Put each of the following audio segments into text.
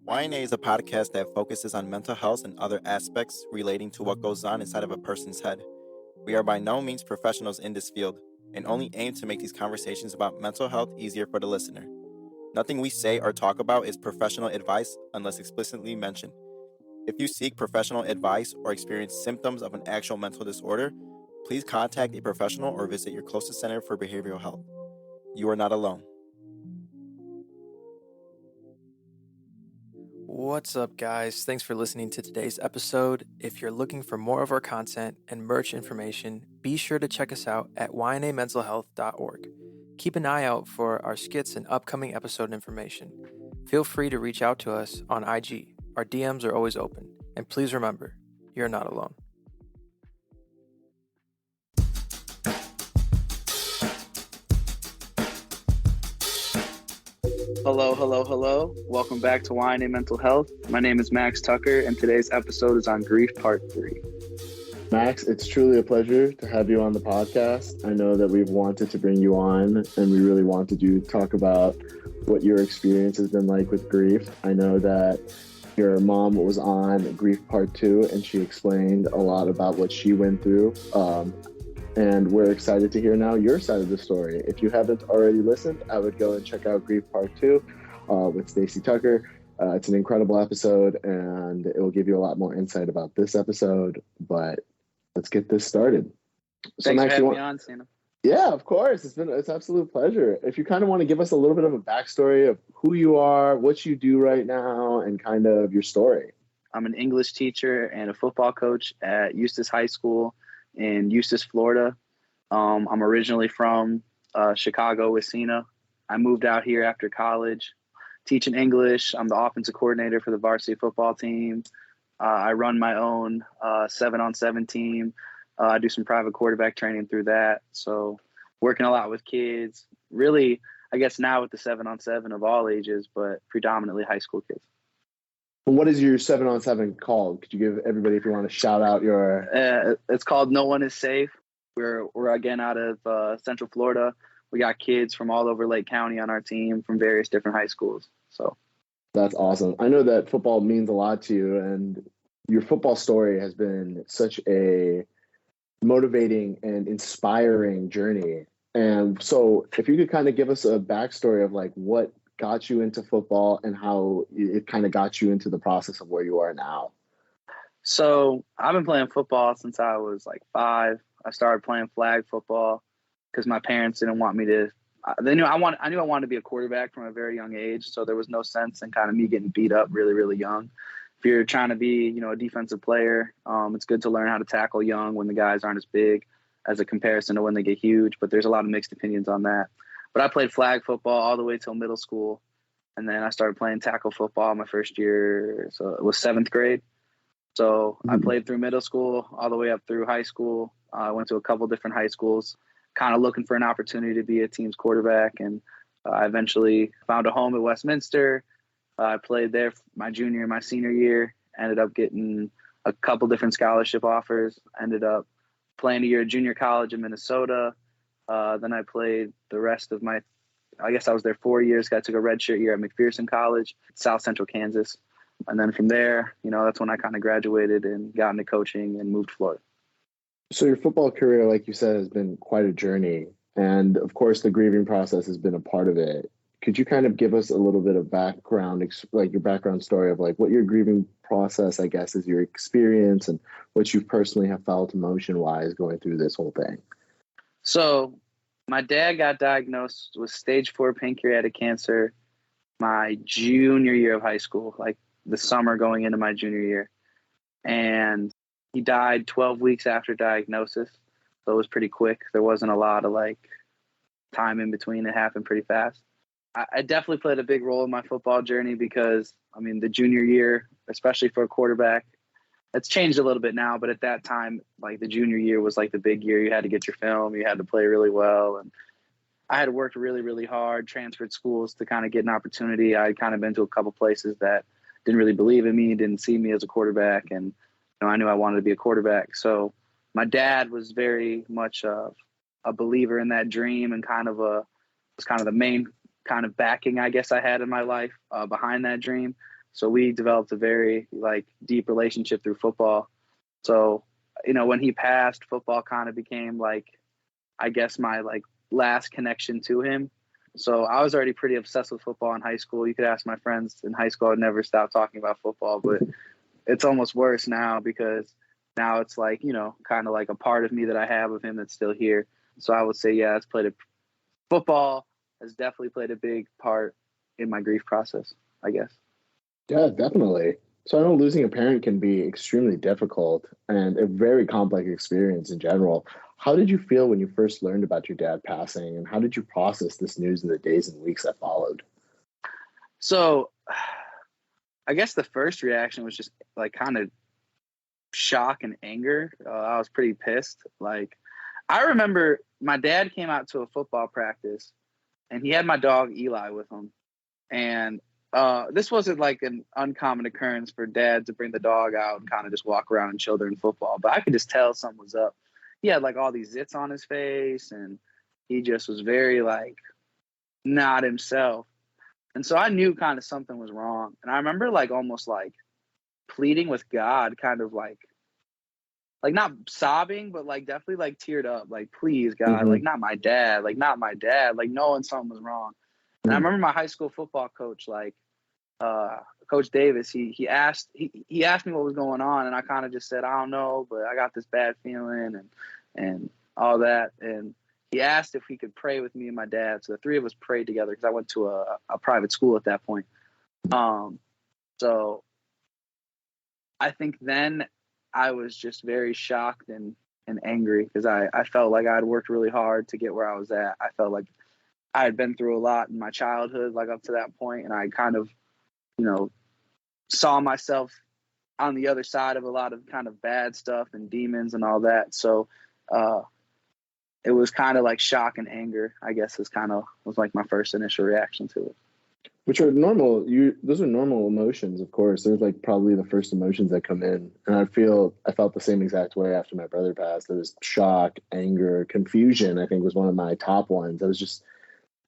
YNA is a podcast that focuses on mental health and other aspects relating to what goes on inside of a person's head. We are by no means professionals in this field and only aim to make these conversations about mental health easier for the listener. Nothing we say or talk about is professional advice unless explicitly mentioned. If you seek professional advice or experience symptoms of an actual mental disorder, please contact a professional or visit your closest center for behavioral health. You are not alone. What's up, guys? Thanks for listening to today's episode. If you're looking for more of our content and merch information, be sure to check us out at ynamentalhealth.org. Keep an eye out for our skits and upcoming episode information. Feel free to reach out to us on IG. Our DMs are always open. And please remember, you're not alone. Hello. Welcome back to YNA Mental Health. My name is Max Tucker, and today's episode is on grief part 3. Max, it's truly a pleasure to have you on the podcast. I know that we've wanted to bring you on, and we really wanted you to talk about what your experience has been like with grief. I know that your mom was on grief part 2, and she explained a lot about what she went through. And we're excited to hear now your side of the story. If you haven't already listened, I would go and check out Grief Part 2 with Stacey Tucker. It's an incredible episode, and it will give you a lot more insight about this episode. But let's get this started. Thanks for having me on, Sina. Yeah, of course. It's an absolute pleasure. If you kind of want to give us a little bit of a backstory of who you are, what you do right now, and kind of your story. I'm an English teacher and a football coach at Eustis High School in Eustis, Florida. I'm originally from Chicago with Sina. I moved out here after college, teaching English. I'm the offensive coordinator for the varsity football team. I run my own 7-on-7 team. I do some private quarterback training through that. So working a lot with kids, really, I guess now with the 7-on-7 of all ages, but predominantly high school kids. What is your 7-on-7 called? Could you give everybody, if you want to shout out your... It's called No One Is Safe. We're again out of Central Florida. We got kids from all over Lake County on our team from various different high schools. So that's awesome. I know that football means a lot to you, and your football story has been such a motivating and inspiring journey. And so if you could kind of give us a backstory of like what got you into football and how it kind of got you into the process of where you are now. So I've been playing football since I was like 5. I started playing flag football because my parents didn't want me to. I knew I wanted to be a quarterback from a very young age. So there was no sense in kind of me getting beat up really, really young. If you're trying to be, a defensive player, it's good to learn how to tackle young when the guys aren't as big as a comparison to when they get huge. But there's a lot of mixed opinions on that. But I played flag football all the way till middle school. And then I started playing tackle football my first year. So it was 7th grade. So I played through middle school all the way up through high school. I went to a couple different high schools, kind of looking for an opportunity to be a team's quarterback. And I eventually found a home at Westminster. I played there my junior and my senior year. Ended up getting a couple different scholarship offers. Ended up playing a year at junior college in Minnesota. Then I played the rest of I guess I was there 4 years. I took a redshirt year at McPherson College, South Central Kansas. And then from there, that's when I kind of graduated and got into coaching and moved to Florida. So your football career, like you said, has been quite a journey. And of course, the grieving process has been a part of it. Could you kind of give us a little bit of background, like your background story of like what your grieving process, I guess, is your experience and what you personally have felt emotion-wise going through this whole thing? So my dad got diagnosed with stage 4 pancreatic cancer my junior year of high school, like the summer going into my junior year. And he died 12 weeks after diagnosis. So it was pretty quick. There wasn't a lot of like time in between. It happened pretty fast. I definitely played a big role in my football journey because, the junior year, especially for a quarterback, it's changed a little bit now, but at that time, like the junior year was like the big year. You had to get your film, you had to play really well. And I had worked really, really hard, transferred schools to kind of get an opportunity. I'd kind of been to a couple places that didn't really believe in me, didn't see me as a quarterback. And I knew I wanted to be a quarterback. So my dad was very much a believer in that dream and was kind of the main kind of backing, I guess, I had in my life behind that dream. So we developed a very like deep relationship through football. So, when he passed, football kind of became like, I guess, my like last connection to him. So I was already pretty obsessed with football in high school. You could ask my friends in high school, I'd never stop talking about football, but it's almost worse now because now it's like, kind of like a part of me that I have of him that's still here. So I would say, yeah, football has definitely played a big part in my grief process, I guess. Yeah, definitely. So I know losing a parent can be extremely difficult and a very complex experience in general. How did you feel when you first learned about your dad passing, and how did you process this news in the days and weeks that followed? So I guess the first reaction was just like kind of shock and anger. I was pretty pissed. Like, I remember my dad came out to a football practice and he had my dog Eli with him. And this wasn't like an uncommon occurrence for dad to bring the dog out and kind of just walk around and chill during football. But I could just tell something was up. He had like all these zits on his face and he just was very like not himself. And so I knew kind of something was wrong. And I remember like almost like pleading with God, kind of like not sobbing, but like definitely like teared up, like, please God, like not my dad, like knowing something was wrong. And I remember my high school football coach, like Coach Davis, he asked me what was going on, and I kind of just said, I don't know, but I got this bad feeling and all that. And he asked if he could pray with me and my dad. So the three of us prayed together because I went to a private school at that point. So I think then I was just very shocked and angry because I felt like I'd worked really hard to get where I was at. I felt like I had been through a lot in my childhood, like up to that point, and I kind of, saw myself on the other side of a lot of kind of bad stuff and demons and all that. So it was kind of like shock and anger, I guess, was like my first initial reaction to it. Which are normal. Those are normal emotions, of course. They're like probably the first emotions that come in. And I felt the same exact way after my brother passed. There was shock, anger, confusion, I think was one of my top ones.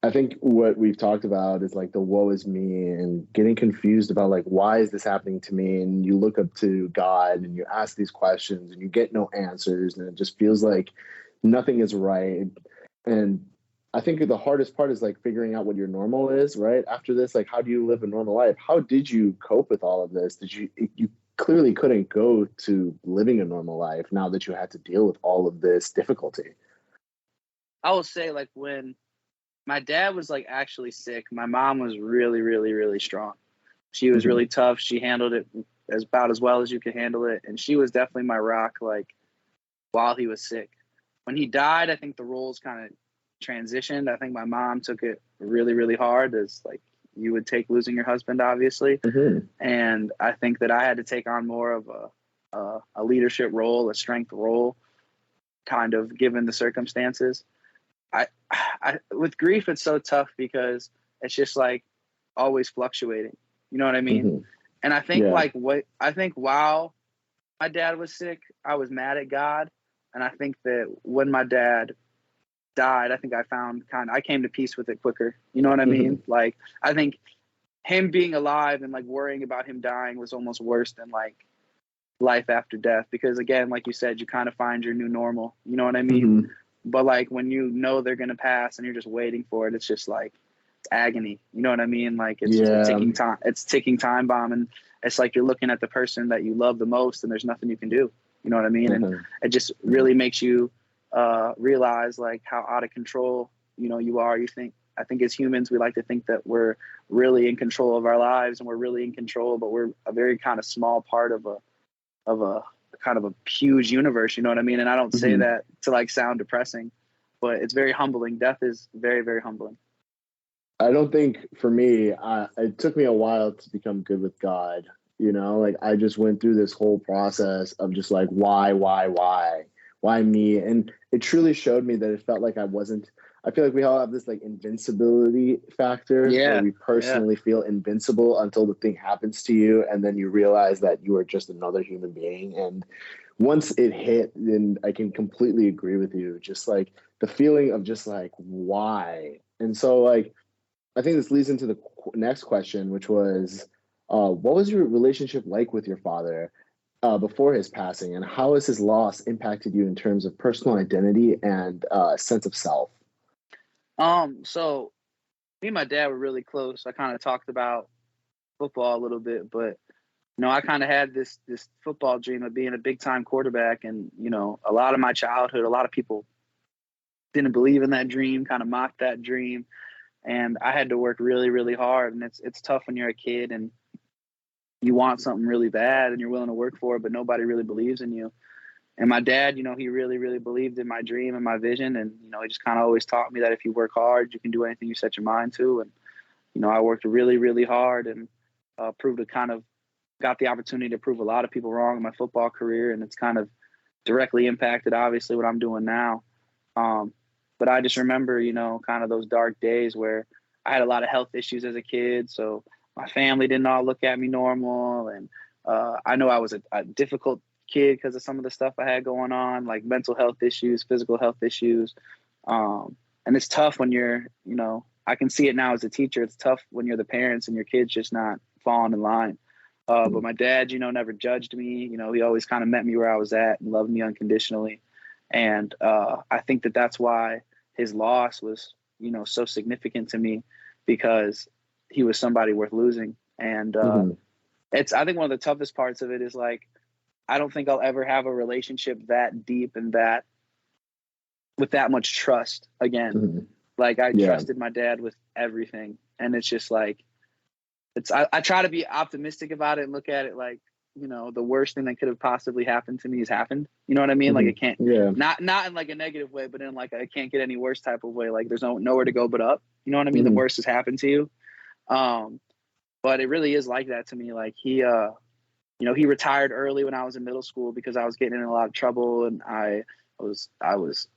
I think what we've talked about is like the woe is me and getting confused about like, why is this happening to me? And you look up to God and you ask these questions and you get no answers. And it just feels like nothing is right. And I think the hardest part is like figuring out what your normal is, right? After this, like, how do you live a normal life? How did you cope with all of this? You clearly couldn't go to living a normal life now that you had to deal with all of this difficulty. I will say, like, when my dad was like actually sick, my mom was really, really, really strong. She was really tough. She handled it about as well as you could handle it. And she was definitely my rock, like, while he was sick. When he died, I think the roles kind of transitioned. I think my mom took it really, really hard, as like you would take losing your husband, obviously. And I think that I had to take on more of a leadership role, a strength role, kind of given the circumstances. I with grief, it's so tough because it's just like always fluctuating. You know what I mean? And I think while my dad was sick, I was mad at God. And I think that when my dad died, I think I came to peace with it quicker. You know what I mean? Like, I think him being alive and like worrying about him dying was almost worse than like life after death, because again, like you said, you kind of find your new normal. You know what I mean? But like when you know they're gonna pass and you're just waiting for it, it's just like agony. You know what I mean? Like it's just a ticking time. It's ticking time bomb, and it's like you're looking at the person that you love the most, and there's nothing you can do. You know what I mean? And it just really makes you realize like how out of control you are. I think as humans, we like to think that we're really in control of our lives and we're really in control, but we're a very kind of small part of a kind of a huge universe. You know what I mean? And I don't say that to like sound depressing, but it's very humbling. Death is very, very humbling. I don't think for me, it took me a while to become good with God. Like I just went through this whole process of just like, why me? And it truly showed me that it felt like I feel like we all have this like invincibility factor where we personally feel invincible until the thing happens to you. And then you realize that you are just another human being. And once it hit, then I can completely agree with you. Just like the feeling of just like, why? And so like, I think this leads into the next question, which was, What was your relationship like with your father before his passing, and how has his loss impacted you in terms of personal identity and sense of self? So me and my dad were really close. I kind of talked about football a little bit, but I kind of had this football dream of being a big time quarterback, and a lot of my childhood, a lot of people didn't believe in that dream, kind of mocked that dream, and I had to work really, really hard. And it's tough when you're a kid and you want something really bad and you're willing to work for it, but nobody really believes in you. And my dad, he really, really believed in my dream and my vision, and he just kind of always taught me that if you work hard, you can do anything you set your mind to. And I worked really, really hard and got the opportunity to prove a lot of people wrong in my football career, and it's kind of directly impacted, obviously, what I'm doing now. But I just remember, kind of those dark days where I had a lot of health issues as a kid, so my family didn't all look at me normal, and I know I was a difficult kid because of some of the stuff I had going on, like mental health issues, physical health issues, and it's tough when you're, I can see it now as a teacher. It's tough when you're the parents and your kid's just not falling in line. But my dad, never judged me. He always kind of met me where I was at and loved me unconditionally. And I think that's why his loss was, so significant to me, because he was somebody worth losing. And I think one of the toughest parts of it is, like, I don't think I'll ever have a relationship that deep and with that much trust again. Like, I trusted my dad with everything. And it's just like, I try to be optimistic about it and look at it like, the worst thing that could have possibly happened to me has happened. You know what I mean? Like, it can't, not in like a negative way, but in like a can't get any worse type of way. Like, there's nowhere to go but up. You know what I mean? The worst has happened to you. But it really is like that to me. Like, he retired early when I was in middle school because I was getting in a lot of trouble, and I was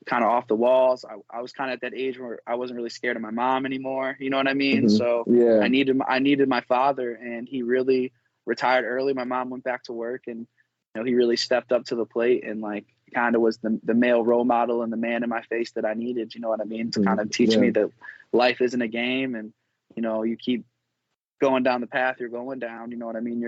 kind of off the walls. I was kind of at that age where I wasn't really scared of my mom anymore. You know what I mean? So I needed my father, and he really retired early. My mom went back to work, and he really stepped up to the plate and, like, kind of was the male role model and the man in my face that I needed. You know what I mean? To kind of teach me that life isn't a game, and you keep going down the path you're going down. You know what I mean?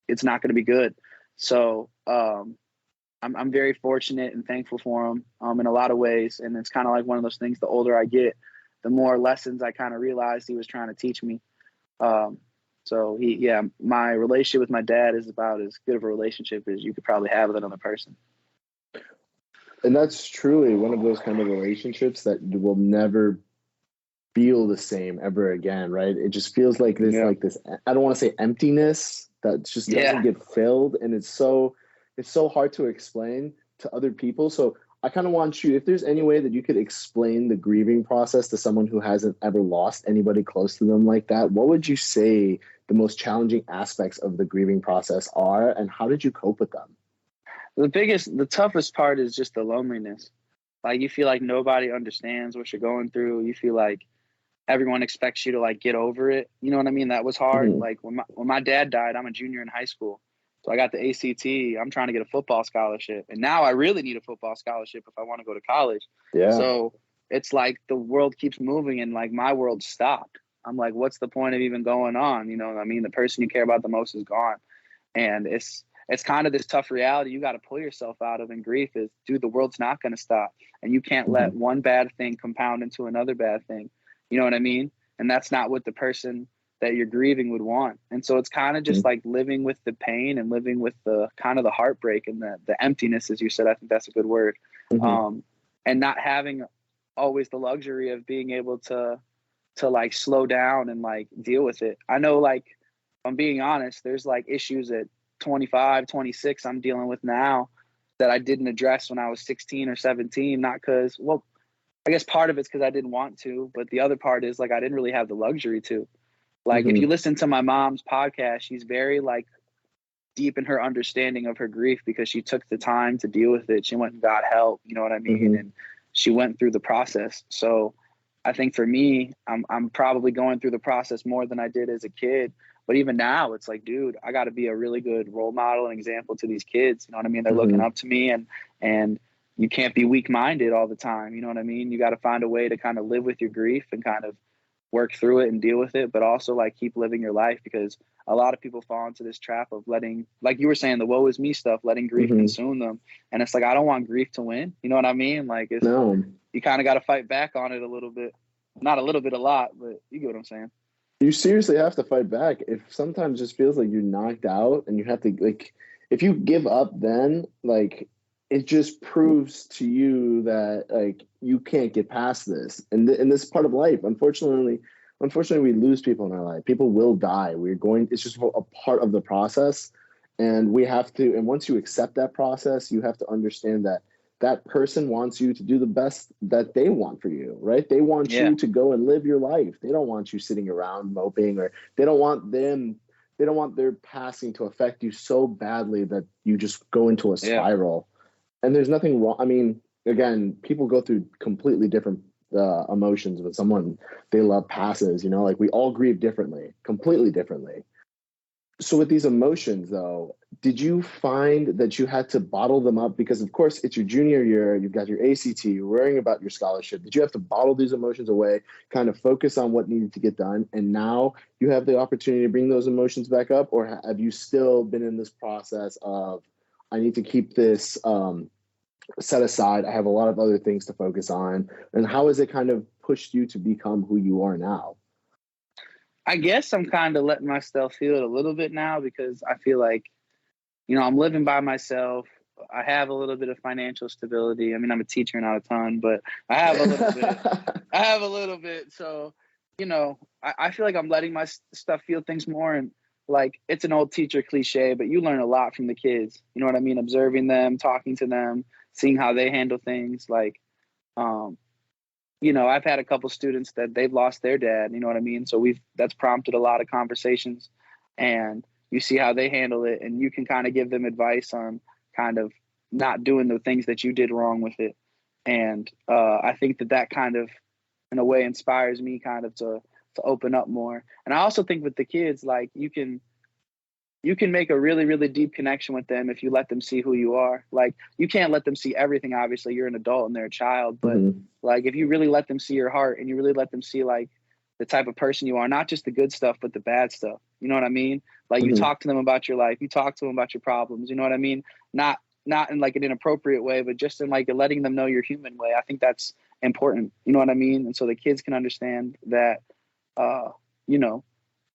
It's not gonna be good. So I'm very fortunate and thankful for him in a lot of ways. And it's kind of like one of those things, the older I get, the more lessons I kind of realized he was trying to teach me. So my relationship with my dad is about as good of a relationship as you could probably have with another person. And that's truly one of those kind of relationships that will never feel the same ever again, right? It just feels like this, like this, I don't want to say emptiness that just doesn't get filled. And it's so hard to explain to other people. So I kind of want you, if there's any way that you could explain the grieving process to someone who hasn't ever lost anybody close to them like that, what would you say the most challenging aspects of the grieving process are, and how did you cope with them? The toughest part is just the loneliness. Like, you feel like nobody understands what you're going through. You feel like everyone expects you to, like, get over it. You know what I mean? That was hard. Like, when my dad died, I'm a junior in high school. So I got the ACT. I'm trying to get a football scholarship. And now I really need a football scholarship if I want to go to college. Yeah. So it's like the world keeps moving, and, like, my world stopped. I'm like, what's the point of even going on? You know what I mean? The person you care about the most is gone. And it's kind of this tough reality you got to pull yourself out of in grief is, dude, the world's not going to stop. And you can't let one bad thing compound into another bad thing. You know what I mean? And that's not what the person that you're grieving would want. And so it's kind of just like living with the pain and living with the kind of the heartbreak and the emptiness, as you said. I think that's a good word. And not having always the luxury of being able to like slow down and, like, deal with it. I know, like, if I'm being honest, there's, like, issues at 25, 26 I'm dealing with now that I didn't address when I was 16 or 17, not because, well, I guess part of it's because I didn't want to, but the other part is, like, I didn't really have the luxury to. Like, if you listen to my mom's podcast, she's very, like, deep in her understanding of her grief because she took the time to deal with it. She went and got help, you know what I mean? And she went through the process. So I think for me, I'm probably going through the process more than I did as a kid. But even now, it's like, dude, I got to be a really good role model and example to these kids. You know what I mean? They're looking up to me, and you can't be weak-minded all the time. You know what I mean? You got to find a way to kind of live with your grief and kind of work through it and deal with it, but also like keep living your life, because a lot of people fall into this trap of letting, like you were saying, the woe is me stuff, letting grief consume them. And it's like, I don't want grief to win. You know what I mean? Like, it's, No. you kind of got to fight back on it a little bit. Not a little bit, a lot, but you get what I'm saying. You seriously have to fight back. If sometimes just feels like you're knocked out and you have to, like, if you give up, then like it just proves to you that like you can't get past this. And in this part of life, unfortunately, we lose people in our life. People will die. It's just a part of the process. And we have to, and once you accept that process, you have to understand that that person wants you to do the best that they want for you, right? They want you to go and live your life. They don't want you sitting around moping, or they don't want their passing to affect you so badly that you just go into a spiral. And there's nothing wrong. I mean, again, people go through completely different emotions when someone they love passes, like we all grieve differently, completely differently. So with these emotions, though, did you find that you had to bottle them up? Because, of course, it's your junior year. You've got your ACT. You're worrying about your scholarship. Did you have to bottle these emotions away, kind of focus on what needed to get done, and now you have the opportunity to bring those emotions back up? Or have you still been in this process of, I need to keep this set aside. I have a lot of other things to focus on. And how has it kind of pushed you to become who you are now? I guess I'm kind of letting myself feel it a little bit now, because I feel like, I'm living by myself. I have a little bit of financial stability. I mean, I'm a teacher, not a ton, but I have a little bit. I have a little bit. So, I feel like I'm letting my stuff feel things more. And like, it's an old teacher cliche, but you learn a lot from the kids. You know what I mean? Observing them, talking to them, seeing how they handle things. Like, I've had a couple students that they've lost their dad, you know what I mean? So that's prompted a lot of conversations, and you see how they handle it, and you can kind of give them advice on kind of not doing the things that you did wrong with it. And I think that kind of, in a way, inspires me kind of to open up more. And I also think with the kids, like you can make a really, really deep connection with them if you let them see who you are. Like, you can't let them see everything. Obviously, you're an adult and they're a child, but like, if you really let them see your heart and you really let them see like the type of person you are, not just the good stuff, but the bad stuff. You know what I mean? Like, you talk to them about your life, you talk to them about your problems. You know what I mean? Not in like an inappropriate way, but just in like letting them know you're human way. I think that's important. You know what I mean? And so the kids can understand that,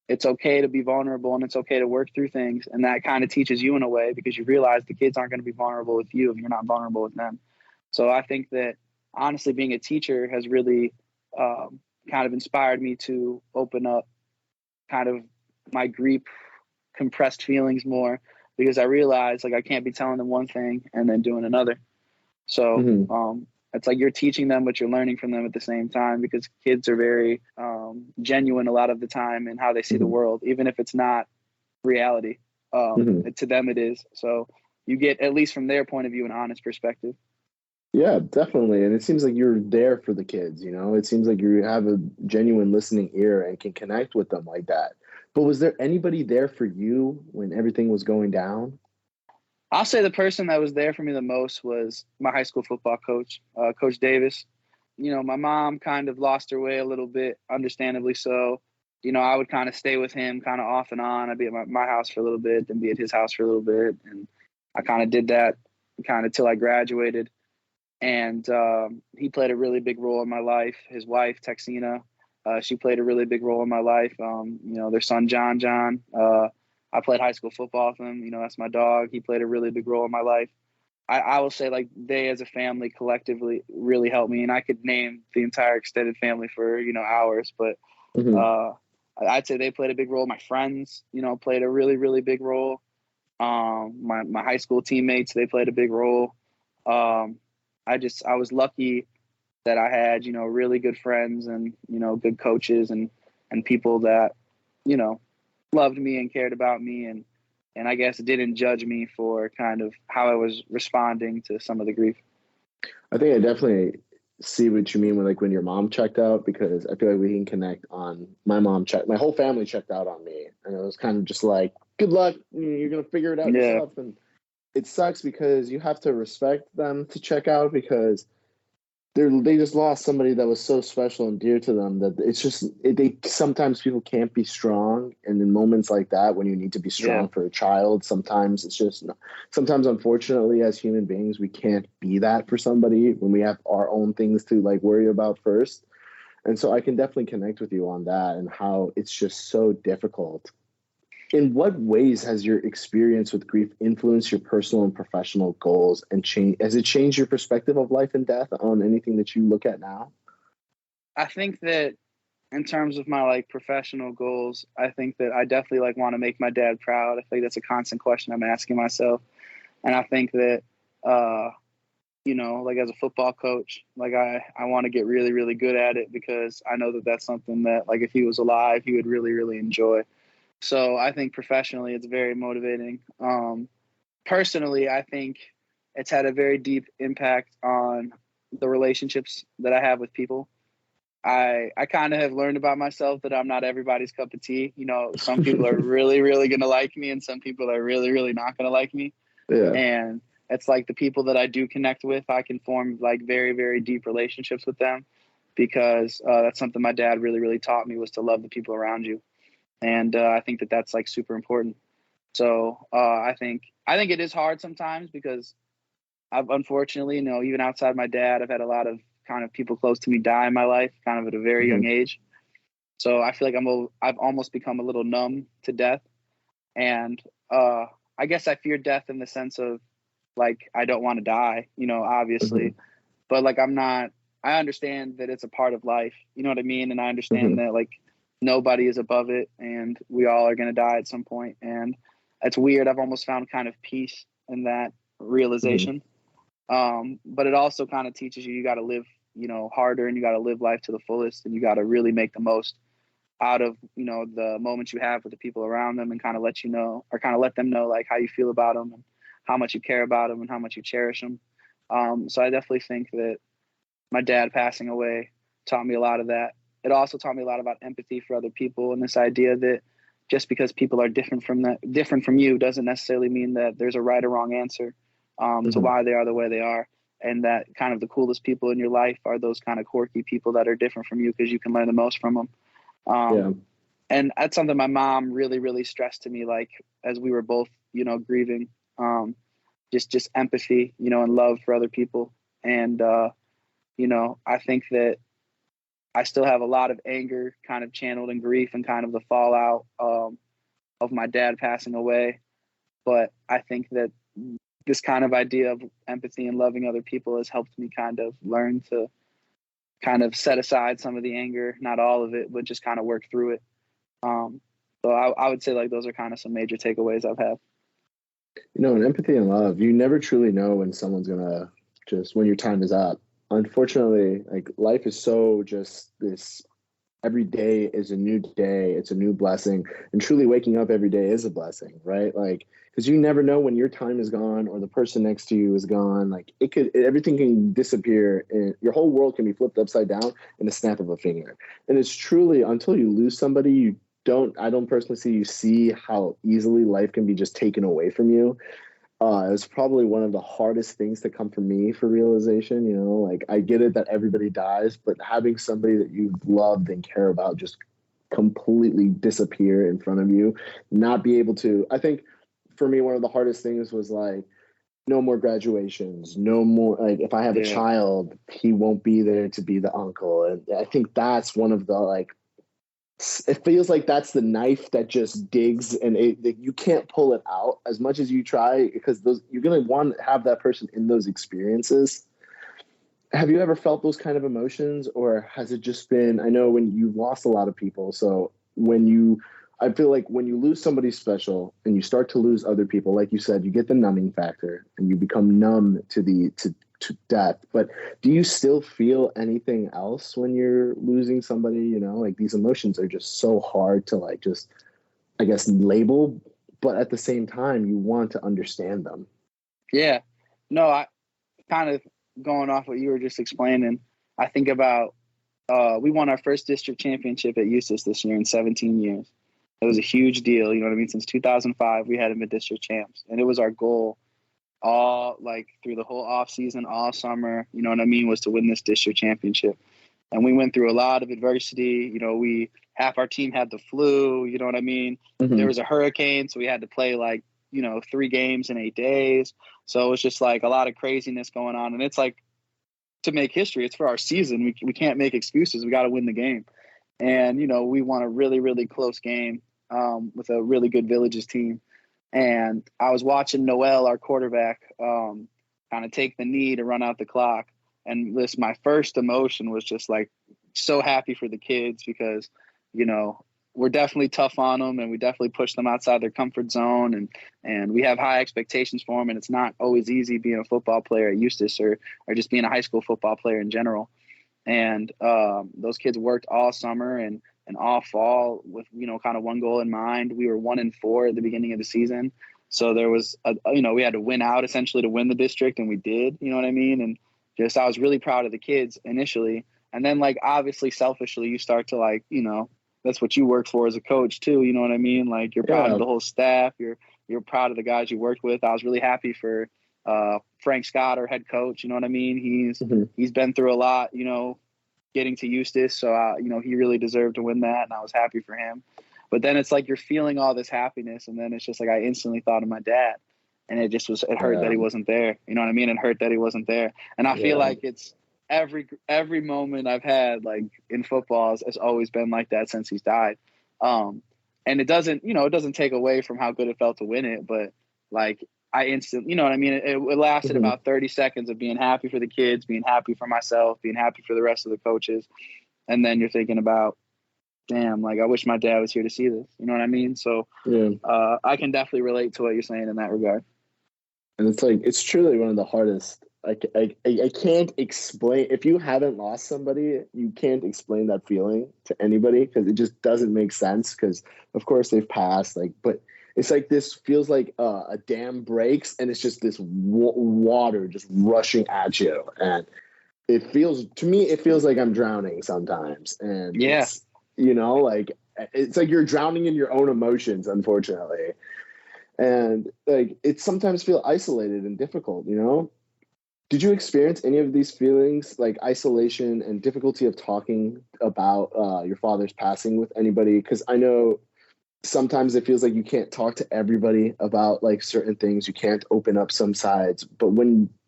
it's okay to be vulnerable and it's okay to work through things. And that kind of teaches you in a way, because you realize the kids aren't going to be vulnerable with you if you're not vulnerable with them. So I think that honestly, being a teacher has really kind of inspired me to open up kind of my grief, compressed feelings more, because I realize like I can't be telling them one thing and then doing another. So it's like you're teaching them, but you're learning from them at the same time, because kids are very genuine a lot of the time in how they see the world, even if it's not reality. To them it is. So you get, at least from their point of view, an honest perspective. Yeah, definitely. And it seems like you're there for the kids, It seems like you have a genuine listening ear and can connect with them like that. But was there anybody there for you when everything was going down? I'll say the person that was there for me the most was my high school football coach, Coach Davis. My mom kind of lost her way a little bit, understandably so. I would kind of stay with him kind of off and on. I'd be at my house for a little bit, then be at his house for a little bit. And I kind of did that kind of till I graduated. And he played a really big role in my life. His wife, Texina, she played a really big role in my life. Their son, John. I played high school football with him. That's my dog. He played a really big role in my life. I will say, like, they as a family collectively really helped me. And I could name the entire extended family for, hours. But I'd say they played a big role. My friends, played a really, really big role. My high school teammates, they played a big role. I was lucky that I had, really good friends and, good coaches and people that, loved me and cared about me and I guess didn't judge me for kind of how I was responding to some of the grief. I think I definitely see what you mean when your mom checked out, because I feel like we can connect on my whole family checked out on me. And it was kind of just like, good luck, you're going to figure it out yourself. And it sucks because you have to respect them to check out, because they just lost somebody that was so special and dear to them that it's just they sometimes people can't be strong, and in moments like that when you need to be strong for a child, sometimes it's just sometimes unfortunately as human beings we can't be that for somebody when we have our own things to like worry about first. And so I can definitely connect with you on that and how it's just so difficult. In what ways has your experience with grief influenced your personal and professional goals and has it changed your perspective of life and death on anything that you look at now? I think that in terms of my like professional goals, I think that I definitely like want to make my dad proud. I think that's a constant question I'm asking myself. And I think that, like as a football coach, like I want to get really, really good at it because I know that that's something that like if he was alive, he would really, really enjoy. So I think professionally, it's very motivating. Personally, I think it's had a very deep impact on the relationships that I have with people. I kind of have learned about myself that I'm not everybody's cup of tea. Some people are really, really going to like me and some people are really, really not going to like me. Yeah. And it's like the people that I do connect with, I can form like very, very deep relationships with them because that's something my dad really, really taught me was to love the people around you. And I think that that's like super important. So I think it is hard sometimes because I've unfortunately, even outside my dad, I've had a lot of kind of people close to me die in my life, kind of at a very young age. So I feel like I've almost become a little numb to death. And I guess I fear death in the sense of like, I don't want to die, obviously, but like, I understand that it's a part of life. You know what I mean? And I understand that like, nobody is above it and we all are going to die at some point. And it's weird. I've almost found kind of peace in that realization. But it also kind of teaches you got to live, harder and you got to live life to the fullest and you got to really make the most out of, the moments you have with the people around them and kind of let them know like how you feel about them and how much you care about them and how much you cherish them. So I definitely think that my dad passing away taught me a lot of that. It also taught me a lot about empathy for other people and this idea that just because people are different from you doesn't necessarily mean that there's a right or wrong answer to why they are the way they are. And that kind of the coolest people in your life are those kind of quirky people that are different from you because you can learn the most from them. And that's something my mom really, really stressed to me, like as we were both, grieving, just empathy, and love for other people. And, I think that I still have a lot of anger kind of channeled in grief and kind of the fallout of my dad passing away. But I think that this kind of idea of empathy and loving other people has helped me kind of learn to kind of set aside some of the anger, not all of it, but just kind of work through it. So I would say like those are kind of some major takeaways I've had. In empathy and love, you never truly know when someone's gonna when your time is up. Unfortunately, like life is so just this, every day is a new day, it's a new blessing, and truly waking up every day is a blessing, right? Like, because you never know when your time is gone or the person next to you is gone. Like everything can disappear and your whole world can be flipped upside down in a snap of a finger. And it's truly, until you lose somebody, I don't personally see how easily life can be just taken away from you. It's probably one of the hardest things to come from me for realization. Like I get it that everybody dies, but having somebody that you've loved and care about just completely disappear in front of you, not be able to, I think for me, one of the hardest things was like, no more graduations, no more, like if I have a child, he won't be there to be the uncle. And I think that's one of the like, it feels like that's the knife that just digs and you can't pull it out as much as you try because you're going to want to have that person in those experiences. Have you ever felt those kind of emotions or has it just been, I know when you've lost a lot of people. So I feel like when you lose somebody special and you start to lose other people, like you said, you get the numbing factor and you become numb to death. But do you still feel anything else when you're losing somebody? Like these emotions are just so hard to like just, I guess, label, but at the same time you want to understand them. Yeah, no, I kind of going off what you were just explaining. I think about we won our first district championship at USIS this year in 17 years. It was a huge deal. You know what I mean? Since 2005, we hadn't been district champs, and it was our goal all like through the whole off season, all summer, you know what I mean, was to win this district championship. And we went through a lot of adversity. You know, half our team had the flu, you know what I mean? Mm-hmm. There was a hurricane, so we had to play like, 3 games in 8 days. So it was just like a lot of craziness going on. And it's like, to make history, it's for our season. We can't make excuses. We got to win the game. And, we won a really, really close game with a really good Villages team. And I was watching Noel, our quarterback, kind of take the knee to run out the clock. And my first emotion was just like so happy for the kids because, we're definitely tough on them and we definitely push them outside their comfort zone. And we have high expectations for them. And it's not always easy being a football player at Eustis or just being a high school football player in general. And those kids worked all summer and all fall with, kind of one goal in mind. We were 1-4 at the beginning of the season. So there was, we had to win out essentially to win the district, and we did, you know what I mean? And just, I was really proud of the kids initially. And then like, obviously selfishly, you start to like, that's what you work for as a coach too. You know what I mean? Like you're proud of the whole staff. You're proud of the guys you worked with. I was really happy for Frank Scott, our head coach. You know what I mean? He's been through a lot, getting to Eustis. So, he really deserved to win that. And I was happy for him. But then it's like you're feeling all this happiness. And then it's just like I instantly thought of my dad. And it hurt that he wasn't there. You know what I mean? It hurt that he wasn't there. And I feel like it's every moment I've had like in football has always been like that since he's died. And it doesn't take away from how good it felt to win it. But like I instantly, you know what I mean? It lasted about 30 seconds of being happy for the kids, being happy for myself, being happy for the rest of the coaches. And then you're thinking about, damn, like I wish my dad was here to see this. You know what I mean? So I can definitely relate to what you're saying in that regard. And it's like, it's truly one of the hardest. I can't explain. If you haven't lost somebody, you can't explain that feeling to anybody because it just doesn't make sense. Because of course they've passed, but it's like this feels like a dam breaks and it's just this water just rushing at you, and it feels like I'm drowning sometimes. And it's, it's like you're drowning in your own emotions, unfortunately. And like it sometimes feels isolated and difficult, Did you experience any of these feelings, like isolation and difficulty of talking about your father's passing with anybody? Because I know sometimes it feels like you can't talk to everybody about like certain things. You can't open up some sides. But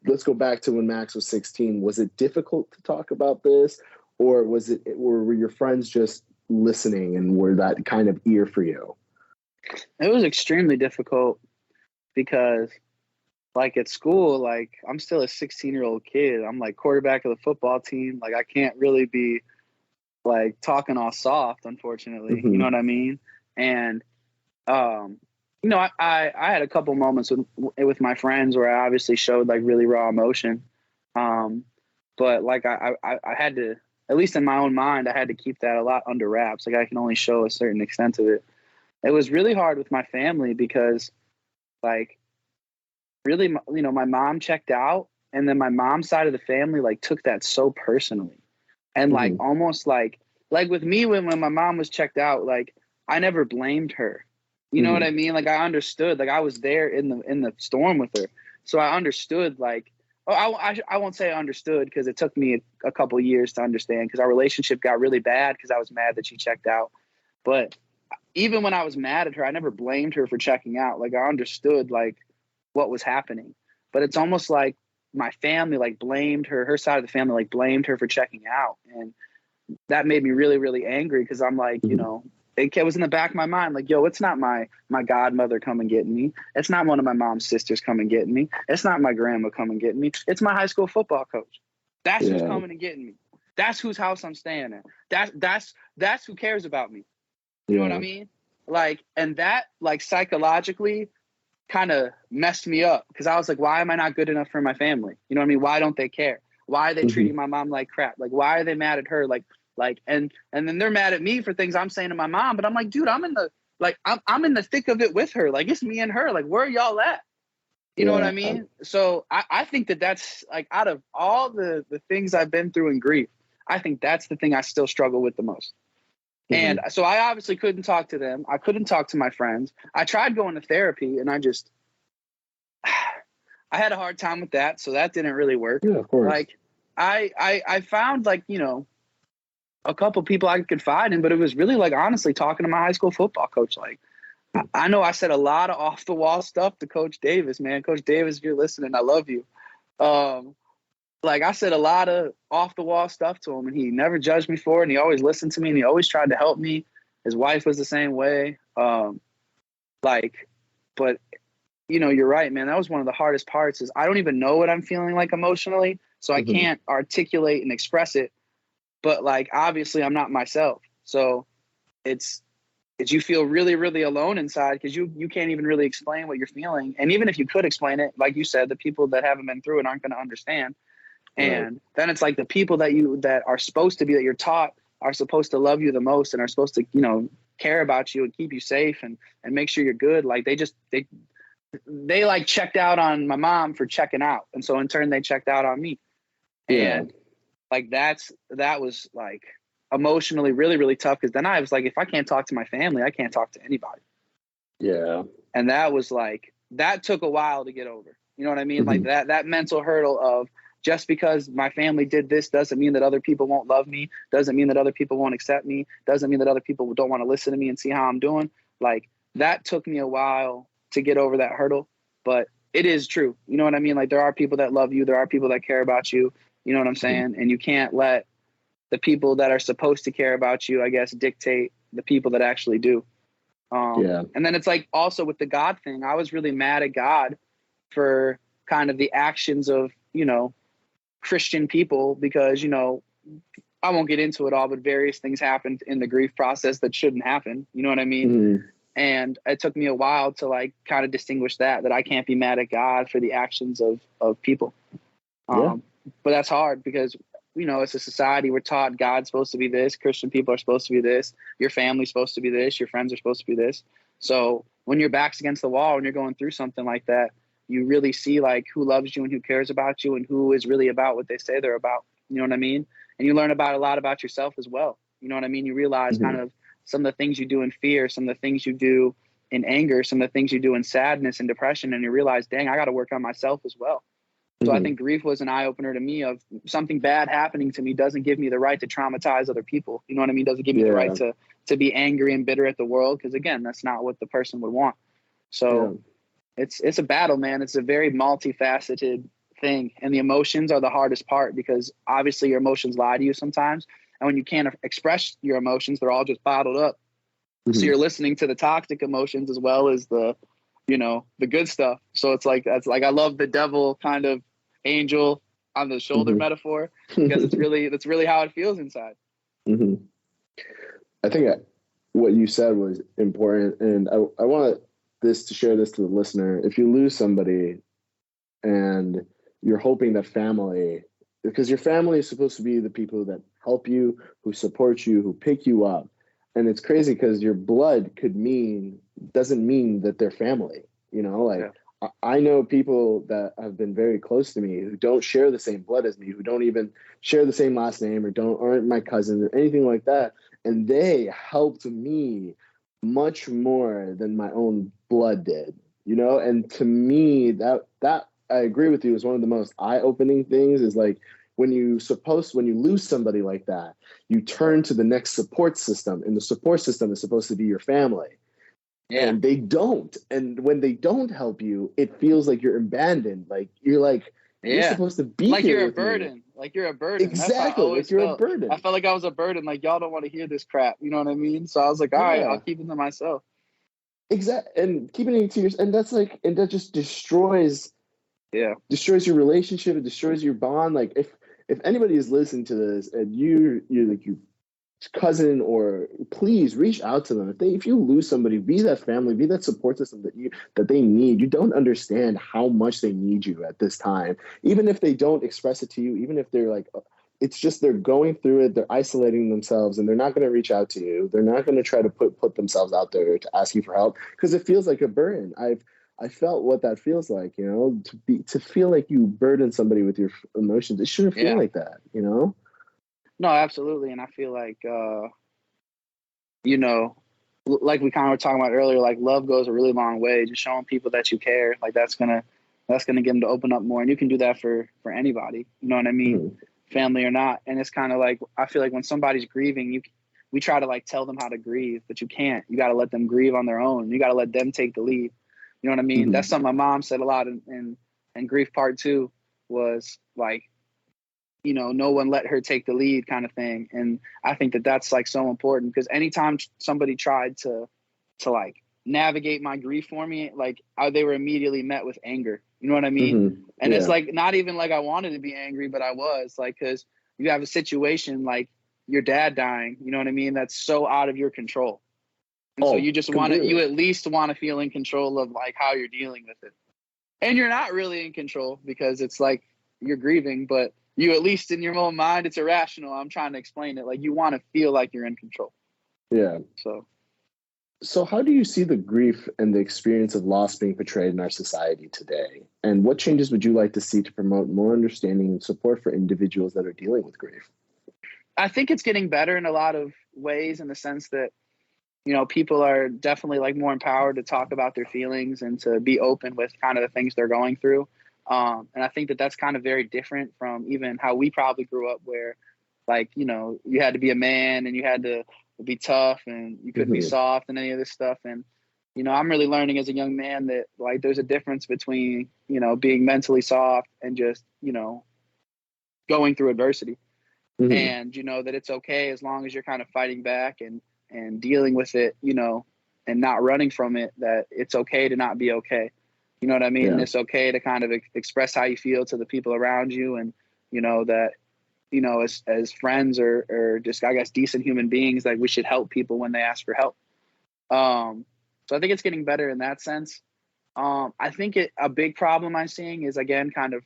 let's go back to when Max was 16. Was it difficult to talk about this, or were your friends just listening and were that kind of ear for you? It was extremely difficult because like at school, like I'm still a 16-year-old kid. I'm like quarterback of the football team. Like I can't really be like talking all soft, unfortunately. You know what I mean? And, I had a couple moments with my friends where I obviously showed like really raw emotion. But like I had to, at least in my own mind, I had to keep that a lot under wraps. Like I can only show a certain extent of it. It was really hard with my family because like really, my mom checked out, and then my mom's side of the family like took that so personally. And like almost like with me, when my mom was checked out, like I never blamed her. You know what I mean? Like I understood, like I was there in the storm with her. So I understood like, I won't say I understood because it took me a couple years to understand because our relationship got really bad because I was mad that she checked out. But even when I was mad at her, I never blamed her for checking out. Like I understood like what was happening, but it's almost like my family like blamed her side of the family like blamed her for checking out, and that made me really, really angry because I'm like, it was in the back of my mind like, yo, it's not my godmother coming getting me, it's not one of my mom's sisters coming getting me, it's not my grandma coming getting me, it's my high school football coach. That's who's coming and getting me. That's whose house I'm staying at. That's who cares about me. You know what I mean? Like, and that like psychologically kind of messed me up because I was like, why am I not good enough for my family? You know what I mean? Why don't they care? Why are they treating my mom like crap? Like, why are they mad at her? And then they're mad at me for things I'm saying to my mom, but I'm like, dude, I'm in the thick of it with her. Like, it's me and her. Like, where are y'all at? You know what I mean? So I think that's like, out of all the things I've been through in grief, I think that's the thing I still struggle with the most. And so I obviously couldn't talk to them. I couldn't talk to my friends. I tried going to therapy, and I had a hard time with that, so that didn't really work. Yeah, of course. Like I found like, you know, a couple people I could confide in, but it was really like honestly talking to my high school football coach. Like I know I said a lot of off the wall stuff to Coach Davis, man. Coach Davis, if you're listening, I love you. Like I said a lot of off the wall stuff to him, and he never judged me for it. And he always listened to me, and he always tried to help me. His wife was the same way. But you know, you're right, man. That was one of the hardest parts is I don't even know what I'm feeling like emotionally. So I can't articulate and express it. But like, obviously I'm not myself. So it's you feel really, really alone inside because you can't even really explain what you're feeling. And even if you could explain it, like you said, the people that haven't been through it aren't going to understand. And then it's like the people that are supposed to be, that you're taught are supposed to love you the most and are supposed to, you know, care about you and keep you safe and make sure you're good. Like they like checked out on my mom for checking out. And so in turn, they checked out on me. Yeah. And like, that was like emotionally really, really tough. Cause then I was like, if I can't talk to my family, I can't talk to anybody. Yeah. And that was like, that took a while to get over. You know what I mean? Like that mental hurdle of just because my family did this doesn't mean that other people won't love me. Doesn't mean that other people won't accept me. Doesn't mean that other people don't want to listen to me and see how I'm doing. Like that took me a while to get over that hurdle, but it is true. You know what I mean? Like there are people that love you. There are people that care about you. You know what I'm saying? And you can't let the people that are supposed to care about you, I guess, dictate the people that actually do. And then it's like also with the God thing, I was really mad at God for kind of the actions of, you know, Christian people because, you know, I won't get into it all, but various things happened in the grief process that shouldn't happen. You know what I mean? And it took me a while to like kind of distinguish that I can't be mad at God for the actions of people. But that's hard because, you know, as a society, we're taught God's supposed to be this. Christian people are supposed to be this. Your family's supposed to be this. Your friends are supposed to be this. So when your back's against the wall and you're going through something like that, you really see like who loves you and who cares about you and who is really about what they say they're about. You know what I mean? And you learn a lot about yourself as well. You know what I mean? You realize kind of some of the things you do in fear, some of the things you do in anger, some of the things you do in sadness and depression. And you realize, dang, I got to work on myself as well. So I think grief was an eye opener to me of something bad happening to me doesn't give me the right to traumatize other people. You know what I mean? Doesn't give me the right to be angry and bitter at the world. Cause again, that's not what the person would want. So it's a battle, man. It's a very multifaceted thing. And the emotions are the hardest part because obviously your emotions lie to you sometimes. And when you can't express your emotions, they're all just bottled up. So you're listening to the toxic emotions as well as the, you know, the good stuff. So it's like, that's like, I love the devil kind of angel on the shoulder metaphor because that's really how it feels inside. I think what you said was important. And I want to share this to the listener. If you lose somebody and you're hoping that family, because your family is supposed to be the people that help you, who support you, who pick you up. And it's crazy because your blood doesn't mean that they're family, you know, like I know people that have been very close to me who don't share the same blood as me, who don't even share the same last name or aren't my cousins or anything like that. And they helped me much more than my own blood did, you know? And to me, that I agree with you, is one of the most eye-opening things is like, when you lose somebody like that, you turn to the next support system, and the support system is supposed to be your family. And they don't. And when they don't help you, it feels like you're abandoned. Like you're supposed to be like here you're a with burden. me. Like you're a burden. Exactly. Like you're a burden. I felt like I was a burden. Like y'all don't want to hear this crap. You know what I mean? So I was like, all right, I'll keep it to myself. Exactly. And keeping it to yourself, and that just destroys your relationship. It destroys your bond. Like if anybody is listening to this and you're like your cousin, or please reach out to them. If you lose somebody, be that family, be that support system that they need. You don't understand how much they need you at this time. Even if they don't express it to you, even if they're like, it's just they're going through it, they're isolating themselves, and they're not going to reach out to you. They're not going to try to put themselves out there to ask you for help because it feels like a burden. I felt what that feels like, you know, to feel like you burden somebody with your emotions. It shouldn't feel like that, you know? No, absolutely. And I feel like, you know, like we kind of were talking about earlier, like love goes a really long way. Just showing people that you care, like that's going to That's going to get them to open up more. And you can do that for anybody. You know what I mean? Mm-hmm. Family or not. And it's kind of like, I feel like when somebody's grieving, we try to like tell them how to grieve, but you can't. You got to let them grieve on their own. You got to let them take the lead. You know what I mean? Mm-hmm. That's something my mom said a lot in Grief Part 2 was like, you know, no one let her take the lead kind of thing. And I think that that's like so important, because anytime somebody tried to like navigate my grief for me, like they were immediately met with anger. You know what I mean? Mm-hmm. And Yeah. it's like, not even like I wanted to be angry, but I was like, because you have a situation like your dad dying, you know what I mean? That's so out of your control. And so you just want to, you at least want to feel in control of like how you're dealing with it. And you're not really in control because it's like you're grieving, but you, at least in your own mind, it's irrational. I'm trying to explain it. Like you want to feel like you're in control. Yeah. So how do you see the grief and the experience of loss being portrayed in our society today? And what changes would you like to see to promote more understanding and support for individuals that are dealing with grief? I think it's getting better in a lot of ways, in the sense that, you know, people are definitely like more empowered to talk about their feelings and to be open with kind of the things they're going through. And I think that that's kind of very different from even how we probably grew up, where like, you know, you had to be a man and you had to be tough and you couldn't be soft and any of this stuff. And, you know, I'm really learning as a young man that like there's a difference between, you know, being mentally soft and just, you know, going through adversity. And, you know, that it's okay as long as you're kind of fighting back and dealing with it, you know, and not running from it, that it's okay to not be okay. You know what I mean? Yeah. And it's okay to kind of express how you feel to the people around you. And, you know, that, you know, as friends or just, I guess, decent human beings, like we should help people when they ask for help. So I think it's getting better in that sense. I think a big problem I'm seeing is, again, kind of,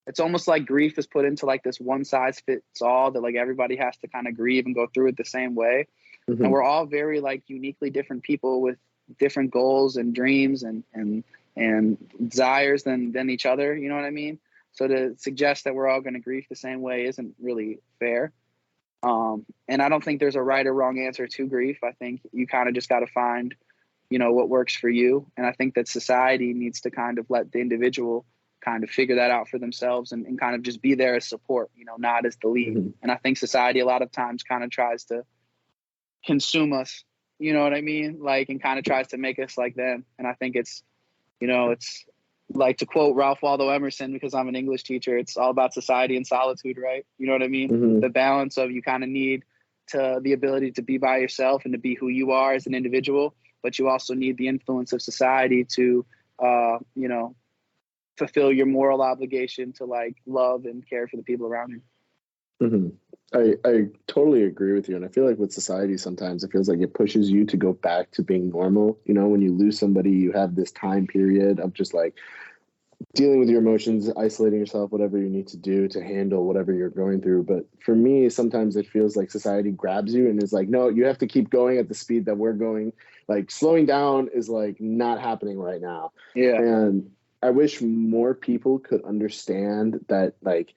it's almost like grief is put into like this one size fits all, that like everybody has to kind of grieve and go through it the same way. And we're all very like uniquely different people with different goals and dreams and desires than each other. You know what I mean? So to suggest that we're all going to grieve the same way isn't really fair. And I don't think there's a right or wrong answer to grief. I think you kind of just got to find, you know, what works for you. And I think that society needs to kind of let the individual kind of figure that out for themselves and kind of just be there as support, you know, not as the lead. And I think society a lot of times kind of tries to consume us, you know what I mean? Like, and kind of tries to make us like them. And I think it's, you know, it's like, to quote Ralph Waldo Emerson, because I'm an English teacher, it's all about society and solitude, right? You know what I mean? The balance of, you kind of need the ability to be by yourself and to be who you are as an individual, but you also need the influence of society to, you know, fulfill your moral obligation to like love and care for the people around you. I totally agree with you. And I feel like with society, sometimes it feels like it pushes you to go back to being normal. You know, when you lose somebody, you have this time period of just like dealing with your emotions, isolating yourself, whatever you need to do to handle whatever you're going through. But for me, sometimes it feels like society grabs you and is like, no, you have to keep going at the speed that we're going. Like slowing down is like not happening right now. Yeah. And I wish more people could understand that, like,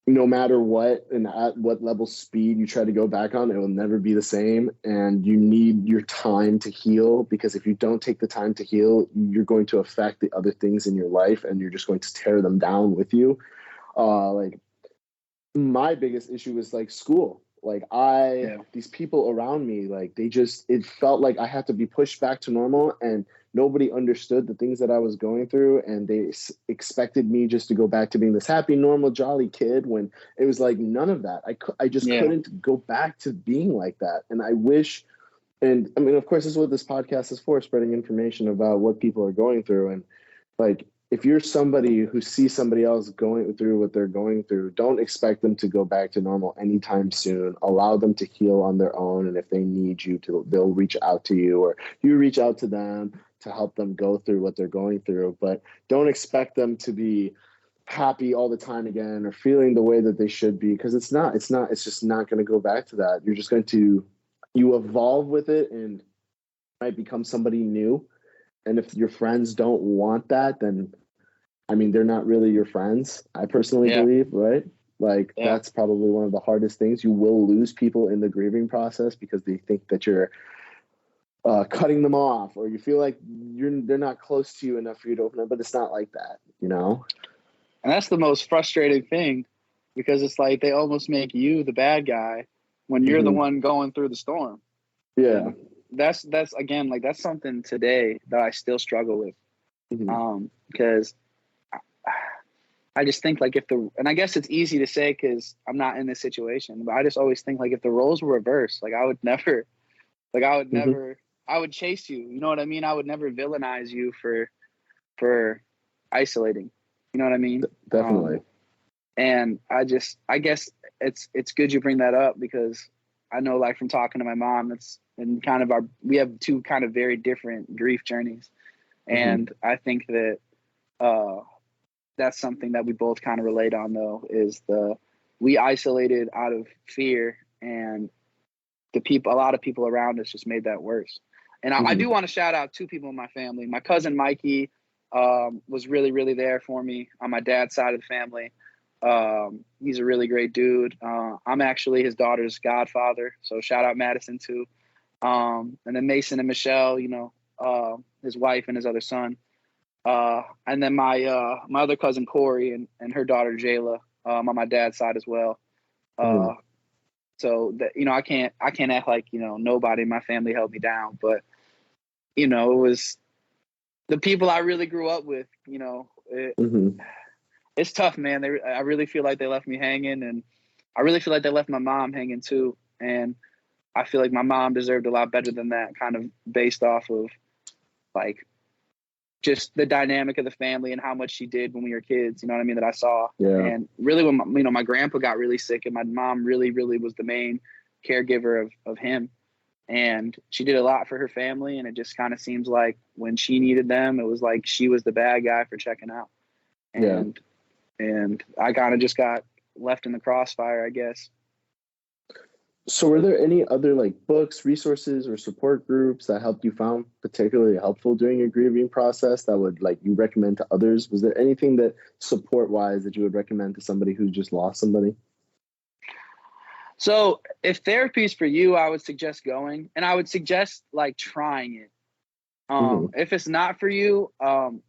no matter what and at what level speed you try to go back on, it will never be the same. And you need your time to heal, because if you don't take the time to heal, you're going to affect the other things in your life and you're just going to tear them down with you. Like my biggest issue is like school. Like these people around me, like it felt like I had to be pushed back to normal, and nobody understood the things that I was going through. And they expected me just to go back to being this happy, normal, jolly kid, when it was like none of that. I just couldn't go back to being like that. And I wish, and I mean, of course, this is what this podcast is for, spreading information about what people are going through. And like, if you're somebody who sees somebody else going through what they're going through, don't expect them to go back to normal anytime soon. Allow them to heal on their own. And if they need you to, they'll reach out to you, or you reach out to them to help them go through what they're going through. But don't expect them to be happy all the time again or feeling the way that they should be, because it's just not going to go back to that. You're just going to, you evolve with it and might become somebody new. And if your friends don't want that, then I mean, they're not really your friends, I personally believe, right? Like that's probably one of the hardest things. You will lose people in the grieving process because they think that you're cutting them off, or you feel like they're not close to you enough for you to open up, but it's not like that, you know? And that's the most frustrating thing, because it's like they almost make you the bad guy when you're the one going through the storm. Yeah. And that's again, like, that's something today that I still struggle with. Because I just think, like, and I guess it's easy to say because I'm not in this situation, but I just always think, like, if the roles were reversed, like, I would never, I would chase you. You know what I mean? I would never villainize you for isolating. You know what I mean? Definitely. And I guess it's good you bring that up, because I know, like, from talking to my mom, we have two kind of very different grief journeys. And I think that that's something that we both kind of relate on, though, is we isolated out of fear, and a lot of people around us just made that worse. And I do want to shout out two people in my family. My cousin Mikey was really, really there for me on my dad's side of the family. He's a really great dude. I'm actually his daughter's godfather, so shout out Madison too. And then Mason and Michelle, his wife and his other son. And then my other cousin Corey and her daughter Jayla on my dad's side as well. So that, I can't act like, nobody in my family held me down, but it was the people I really grew up with. It's tough, man. I really feel like they left me hanging, and I really feel like they left my mom hanging too. And I feel like my mom deserved a lot better than that, kind of based off of, like, just the dynamic of the family and how much she did when we were kids, you know what I mean, that I saw. Yeah. And really, when my grandpa got really sick, and my mom really, really was the main caregiver of him. And she did a lot for her family, and it just kind of seems like when she needed them, it was like she was the bad guy for checking out. And I kind of just got left in the crossfire, I guess. So were there any other, like, books, resources, or support groups that helped you found particularly helpful during your grieving process that would, like, you recommend to others? Was there anything that support-wise that you would recommend to somebody who just lost somebody? So if therapy is for you, I would suggest going, and I would suggest, like, trying it. If it's not for you, I'm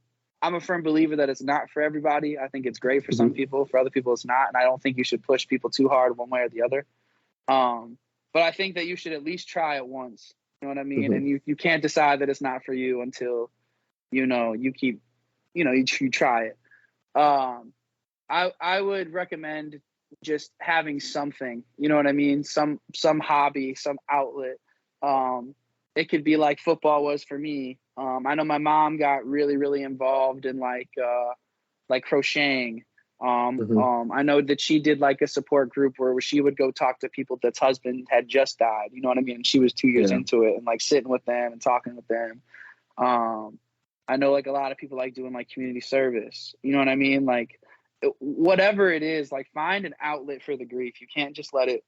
a firm believer that it's not for everybody. I think it's great for some people. For other people, it's not. And I don't think you should push people too hard one way or the other. But I think that you should at least try it once. You know what I mean? And you can't decide that it's not for you until, you keep, you try it. I would recommend just having something, you know what I mean? Some hobby, some outlet. It could be like football was for me. I know my mom got really, really involved in like crocheting. I know that she did like a support group where she would go talk to people that's husband had just died. You know what I mean? And she was 2 years into it, and like sitting with them and talking with them. I know like a lot of people like doing like community service. You know what I mean? Like whatever it is, like find an outlet for the grief. You can't just let it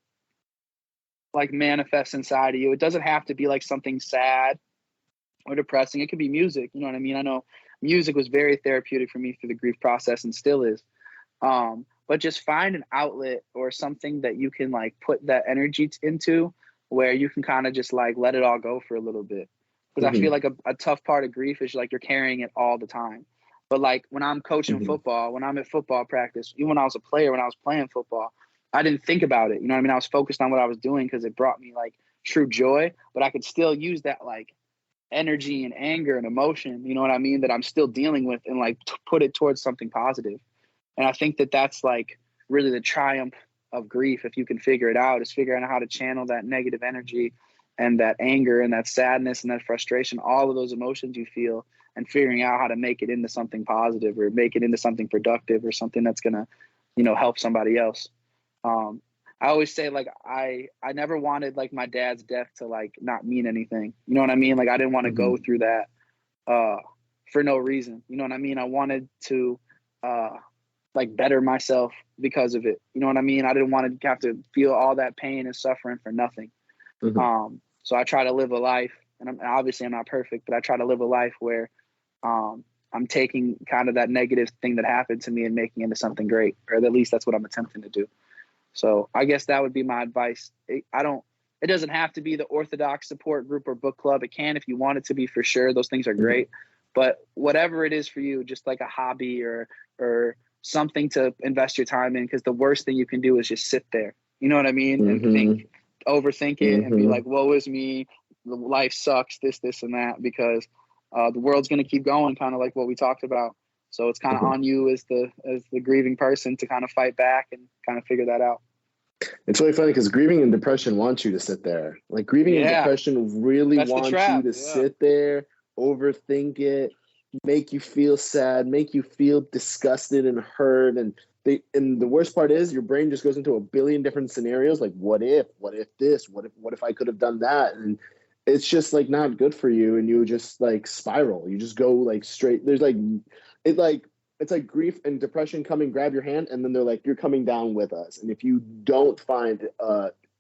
like manifest inside of you. It doesn't have to be like something sad or depressing. It could be music. You know what I mean? I know music was very therapeutic for me through the grief process and still is. But just find an outlet or something that you can like put that energy into where you can kind of just like let it all go for a little bit. Because I feel like a tough part of grief is like you're carrying it all the time. But like when I'm coaching football, when I'm at football practice, even when I was a player, when I was playing football, I didn't think about it. You know what I mean? I was focused on what I was doing because it brought me like true joy, but I could still use that like energy and anger and emotion, you know what I mean, that I'm still dealing with and like put it towards something positive. And I think that that's like really the triumph of grief. If you can figure it out, is figuring out how to channel that negative energy and that anger and that sadness and that frustration, all of those emotions you feel, and figuring out how to make it into something positive or make it into something productive or something that's going to, help somebody else. I always say like, I never wanted like my dad's death to like not mean anything. You know what I mean? Like I didn't want to go through that, for no reason. You know what I mean? I wanted to, like better myself because of it. You know what I mean? I didn't want to have to feel all that pain and suffering for nothing. So I try to live a life, and I'm not perfect, but I try to live a life where I'm taking kind of that negative thing that happened to me and making it into something great, or at least that's what I'm attempting to do. So I guess that would be my advice. It doesn't have to be the orthodox support group or book club. It can if you want it to be, for sure. Those things are great. But whatever it is for you, just like a hobby or something to invest your time in, because the worst thing you can do is just sit there. You know what I mean? And overthink it and be like, woe is me. Life sucks, this, and that, because the world's going to keep going, kind of like what we talked about. So it's kind of on you as the grieving person to kind of fight back and kind of figure that out. It's really funny because grieving and depression wants you to sit there. Like grieving and depression really wants you to sit there, overthink it, make you feel sad, make you feel disgusted and hurt. And the worst part is your brain just goes into a billion different scenarios. Like, what if this, what if I could have done that? And it's just like not good for you. And you just like spiral. You just go like straight. There's like, it's like grief and depression come and grab your hand, and then they're like, you're coming down with us. And if you don't find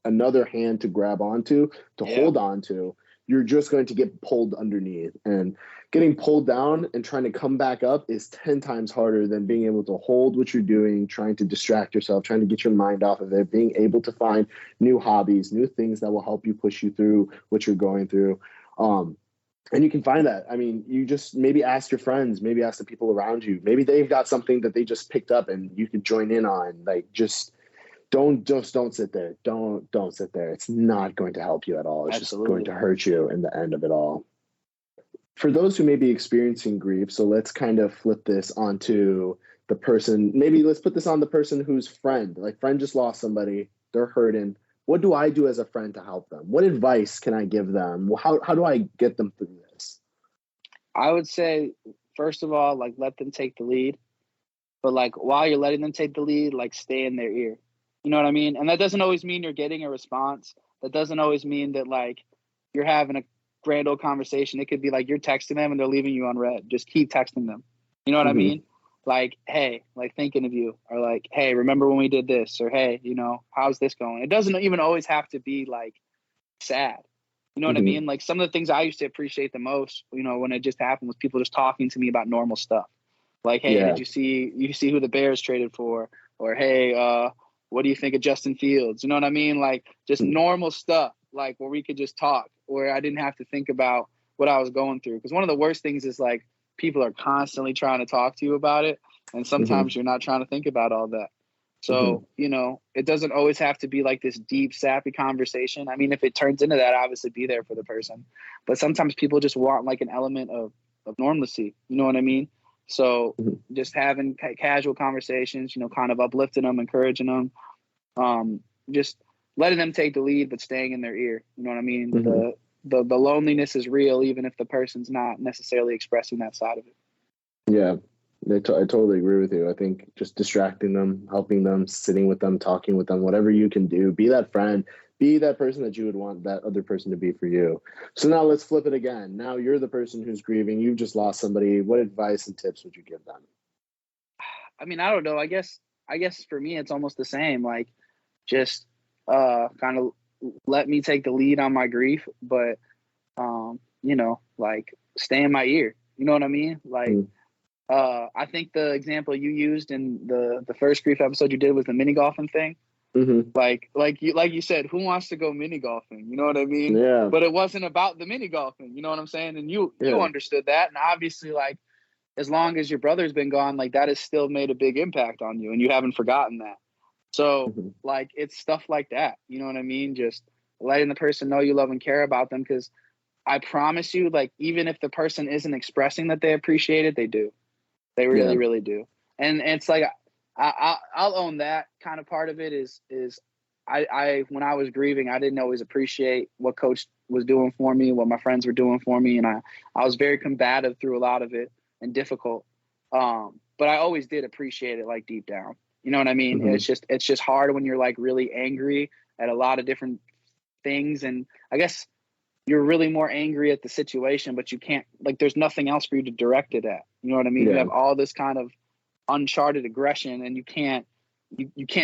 another hand to grab onto, hold on to, you're just going to get pulled underneath. And getting pulled down and trying to come back up is 10 times harder than being able to hold what you're doing, trying to distract yourself, trying to get your mind off of it, being able to find new hobbies, new things that will help you push you through what you're going through. And you can find that. I mean, you just maybe ask your friends, maybe ask the people around you. Maybe they've got something that they just picked up and you could join in on. Like, don't sit there. Don't sit there. It's not going to help you at all. It's just going to hurt you in the end of it all. For those who may be experiencing grief, so let's kind of flip this onto the person. Maybe let's put this on the person whose friend just lost somebody. They're hurting. What do I do as a friend to help them? What advice can I give them? How do I get them through this? I would say, first of all, like, let them take the lead. But like, while you're letting them take the lead, like, stay in their ear. You know what I mean? And that doesn't always mean you're getting a response. That doesn't always mean that like you're having a grand old conversation. It could be like you're texting them and they're leaving you unread. Just keep texting them. You know what I mean? Like, hey, like, thinking of you, or like, hey, remember when we did this, or hey, you know, how's this going? It doesn't even always have to be like sad. You know what I mean? Like, some of the things I used to appreciate the most, you know, when it just happened, was people just talking to me about normal stuff. Like, hey, did you see who the Bears traded for? Or hey, what do you think of Justin Fields? You know what I mean? Like, just normal stuff, like, where we could just talk, where I didn't have to think about what I was going through. Because one of the worst things is like, people are constantly trying to talk to you about it. And sometimes you're not trying to think about all that. So, you know, it doesn't always have to be like this deep, sappy conversation. I mean, if it turns into that, obviously be there for the person. But sometimes people just want like an element of normalcy. You know what I mean? So just having casual conversations, you know, kind of uplifting them, encouraging them, just letting them take the lead, but staying in their ear. You know what I mean? The loneliness is real, even if the person's not necessarily expressing that side of it. Yeah, I totally agree with you. I think just distracting them, helping them, sitting with them, talking with them, whatever you can do, be that friend, be that person that you would want that other person to be for you. So now let's flip it again. Now you're the person who's grieving. You've just lost somebody. What advice and tips would you give them? I mean, I don't know. I guess for me, it's almost the same. Like, just kind of let me take the lead on my grief, but you know, like, stay in my ear. You know what I mean? Like, I think the example you used in the first grief episode you did was the mini golfing thing. Like you said, who wants to go mini golfing? You know what I mean? Yeah. But it wasn't about the mini golfing. You know what I'm saying? And you understood that. And obviously, like, as long as your brother's been gone, like, that has still made a big impact on you, and you haven't forgotten that. So like, it's stuff like that. You know what I mean? Just letting the person know you love and care about them, because I promise you, like, even if the person isn't expressing that they appreciate it, they do. They really, really do. And it's like, I'll own that kind of part of it is I when I was grieving, I didn't always appreciate what coach was doing for me, what my friends were doing for me. And I was very combative through a lot of it and difficult. But I always did appreciate it, like, deep down. You know what I mean? It's just hard when you're like really angry at a lot of different things. And I guess you're really more angry at the situation, but you can't, like, there's nothing else for you to direct it at. You know what I mean? You have all this kind of uncharted aggression, and you can't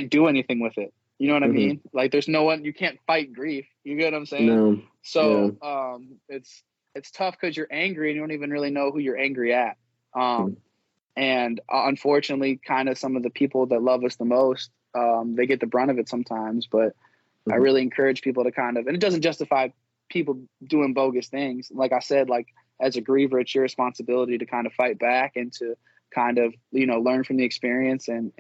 do anything with it. You know what I mean? Like, there's no one, you can't fight grief. You get what I'm saying? No. So it's tough because you're angry and you don't even really know who you're angry at. And unfortunately, kind of some of the people that love us the most, they get the brunt of it sometimes. But I really encourage people to kind of, and it doesn't justify people doing bogus things. Like I said, like as a griever, it's your responsibility to kind of fight back and to kind of, learn from the experience and,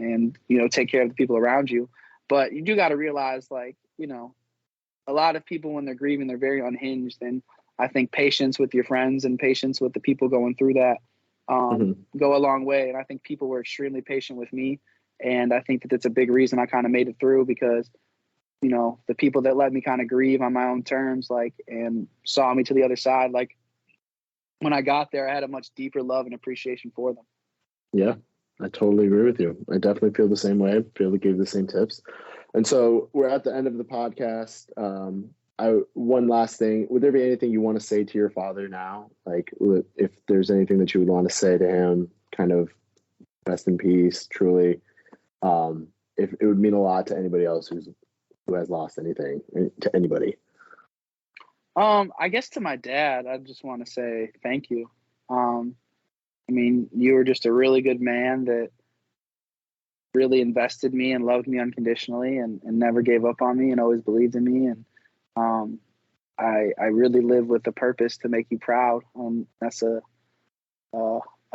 take care of the people around you. But you do got to realize, like, a lot of people when they're grieving, they're very unhinged. And I think patience with your friends and patience with the people going through that go a long way. And I think people were extremely patient with me. And I think that that's a big reason I kind of made it through, because the people that let me kind of grieve on my own terms, like, and saw me to the other side, like when I got there, I had a much deeper love and appreciation for them. Yeah, I totally agree with you. I definitely feel the same way. I feel to give the same tips. And so we're at the end of the podcast. One last thing, would there be anything you want to say to your father now? Like if there's anything that you would want to say to him, kind of rest in peace, truly. If it would mean a lot to anybody else who has lost anything, to anybody. I guess to my dad, I just want to say thank you. I mean, you were just a really good man that really invested me and loved me unconditionally and never gave up on me and always believed in me. And I really live with the purpose to make you proud. That's a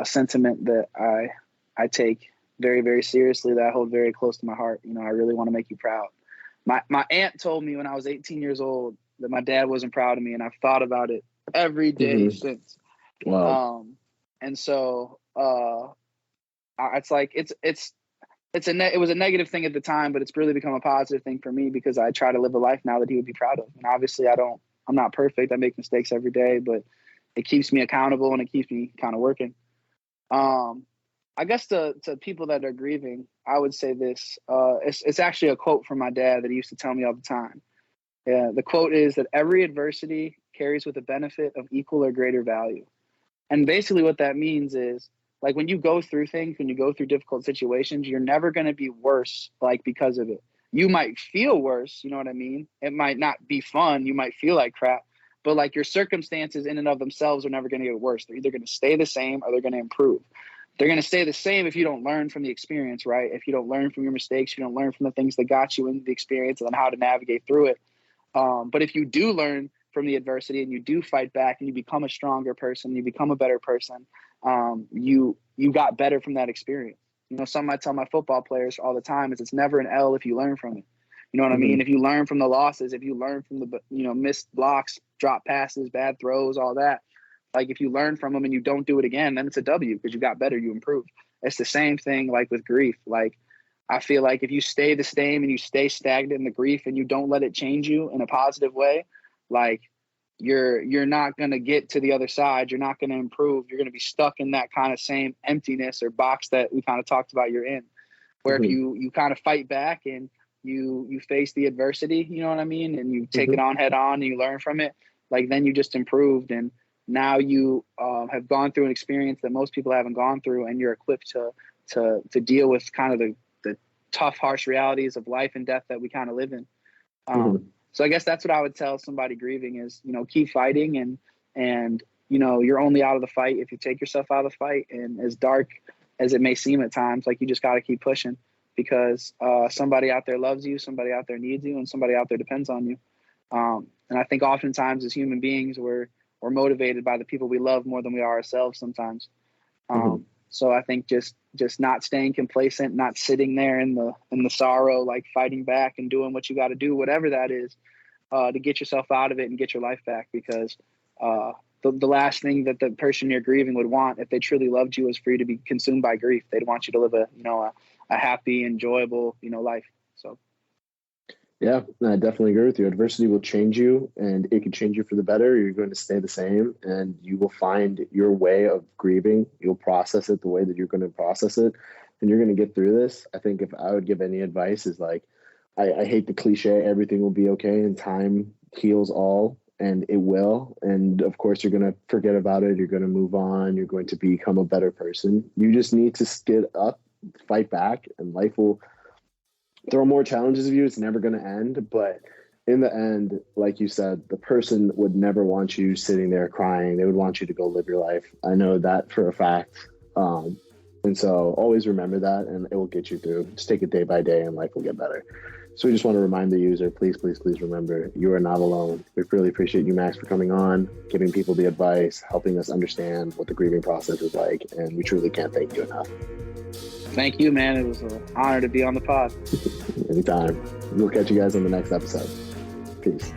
sentiment that I take very, very seriously, that I hold very close to my heart. I really want to make you proud. My aunt told me when I was 18 years old that my dad wasn't proud of me, and I've thought about it every day since. Wow. And so it's like it was a negative thing at the time, but it's really become a positive thing for me, because I try to live a life now that he would be proud of. And obviously I'm not perfect. I make mistakes every day, but it keeps me accountable and it keeps me kind of working. I guess to people that are grieving, I would say this. It's actually a quote from my dad that he used to tell me all the time. The quote is that every adversity carries with a benefit of equal or greater value. And basically what that means is, like, when you go through things, when you go through difficult situations, you're never going to be worse, like, because of it. You might feel worse, you know what I mean? It might not be fun. You might feel like crap, but like your circumstances in and of themselves are never going to get worse. They're either going to stay the same or they're going to improve. They're going to stay the same if you don't learn from the experience, right? If you don't learn from your mistakes, you don't learn from the things that got you into the experience and then how to navigate through it. But if you do learn from the adversity and you do fight back and you become a stronger person, you become a better person, you got better from that experience. Something I tell my football players all the time is it's never an L if you learn from it. You know what I mean? If you learn from the losses, if you learn from the missed blocks, drop passes, bad throws, all that, like if you learn from them and you don't do it again, then it's a W, because you got better, you improved. It's the same thing like with grief. Like I feel like if you stay the same and you stay stagnant in the grief and you don't let it change you in a positive way, like you're not going to get to the other side. You're not going to improve. You're going to be stuck in that kind of same emptiness or box that we kind of talked about you're in, where if you kind of fight back and you face the adversity, you know what I mean? And you take it on head on and you learn from it, like then you just improved. And now you have gone through an experience that most people haven't gone through, and you're equipped to deal with kind of the tough, harsh realities of life and death that we kind of live in. So I guess that's what I would tell somebody grieving is, keep fighting and you're only out of the fight if you take yourself out of the fight. And as dark as it may seem at times, like you just got to keep pushing, because somebody out there loves you, somebody out there needs you, and somebody out there depends on you. And I think oftentimes as human beings, we're motivated by the people we love more than we are ourselves sometimes. So I think just not staying complacent, not sitting there in the sorrow, like fighting back and doing what you got to do, whatever that is, to get yourself out of it and get your life back. Because the last thing that the person you're grieving would want, if they truly loved you, is for you to be consumed by grief. They'd want you to live a happy, enjoyable, life. So. Yeah, I definitely agree with you. Adversity will change you, and it can change you for the better. You're going to stay the same, and you will find your way of grieving. You'll process it the way that you're going to process it, and you're going to get through this. I think if I would give any advice is like, I hate the cliche, everything will be okay, and time heals all, and it will. And of course, you're going to forget about it. You're going to move on. You're going to become a better person. You just need to get up, fight back, and life will throw more challenges at you. It's never going to end. But in the end, like you said, the person would never want you sitting there crying. They would want you to go live your life. I know that for a fact. And so always remember that, and it will get you through. Just take it day by day and life will get better. So we just want to remind the user, please, please, please remember, you are not alone. We really appreciate you, Max, for coming on, giving people the advice, helping us understand what the grieving process is like, and we truly can't thank you enough. Thank you, man. It was an honor to be on the pod. Anytime. We'll catch you guys on the next episode. Peace.